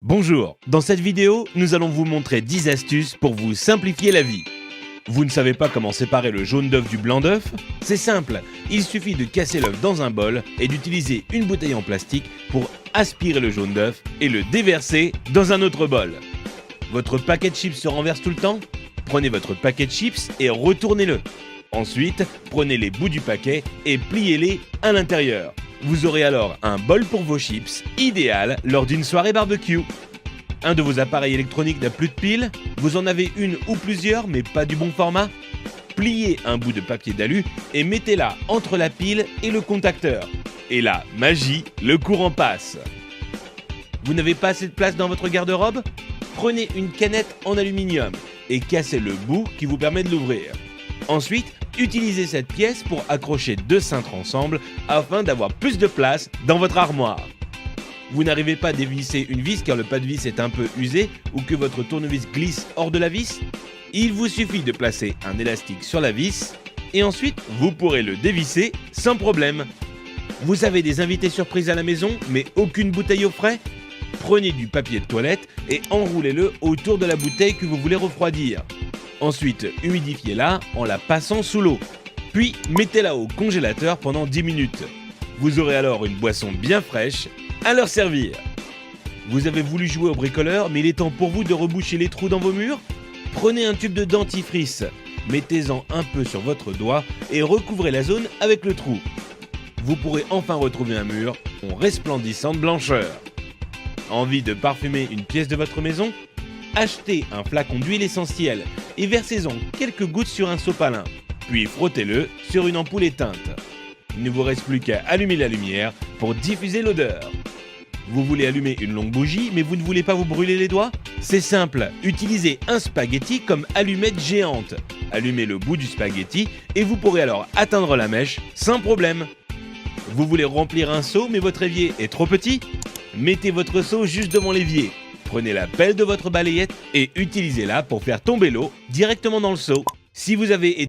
Bonjour, dans cette vidéo, nous allons vous montrer 10 astuces pour vous simplifier la vie. Vous ne savez pas comment séparer le jaune d'œuf du blanc d'œuf? C'est simple, il suffit de casser l'œuf dans un bol et d'utiliser une bouteille en plastique pour aspirer le jaune d'œuf et le déverser dans un autre bol. Votre paquet de chips se renverse tout le temps? Prenez votre paquet de chips et retournez-le. Ensuite, prenez les bouts du paquet et pliez-les à l'intérieur. Vous aurez alors un bol pour vos chips, idéal lors d'une soirée barbecue. Un de vos appareils électroniques n'a plus de pile? Vous en avez une ou plusieurs mais pas du bon format? Pliez un bout de papier d'alu et mettez-la entre la pile et le contacteur. Et là, magie, le courant passe. Vous n'avez pas assez de place dans votre garde-robe? Prenez une canette en aluminium et cassez le bout qui vous permet de l'ouvrir. Ensuite, utilisez cette pièce pour accrocher deux cintres ensemble afin d'avoir plus de place dans votre armoire. Vous n'arrivez pas à dévisser une vis car le pas de vis est un peu usé ou que votre tournevis glisse hors de la vis? Il vous suffit de placer un élastique sur la vis et ensuite vous pourrez le dévisser sans problème. Vous avez des invités surprises à la maison mais aucune bouteille au frais? Prenez du papier de toilette et enroulez-le autour de la bouteille que vous voulez refroidir. Ensuite, humidifiez-la en la passant sous l'eau. Puis, mettez-la au congélateur pendant 10 minutes. Vous aurez alors une boisson bien fraîche à leur servir. Vous avez voulu jouer au bricoleur, mais il est temps pour vous de reboucher les trous dans vos murs? Prenez un tube de dentifrice, mettez-en un peu sur votre doigt et recouvrez la zone avec le trou. Vous pourrez enfin retrouver un mur en resplendissant de blancheur. Envie de parfumer une pièce de votre maison? Achetez un flacon d'huile essentielle et versez-en quelques gouttes sur un sopalin, puis frottez-le sur une ampoule éteinte. Il ne vous reste plus qu'à allumer la lumière pour diffuser l'odeur. Vous voulez allumer une longue bougie mais vous ne voulez pas vous brûler les doigts? C'est simple, utilisez un spaghetti comme allumette géante. Allumez le bout du spaghetti et vous pourrez alors atteindre la mèche sans problème. Vous voulez remplir un seau mais votre évier est trop petit? Mettez votre seau juste devant l'évier. Prenez la pelle de votre balayette et utilisez-la pour faire tomber l'eau directement dans le seau. Si vous avez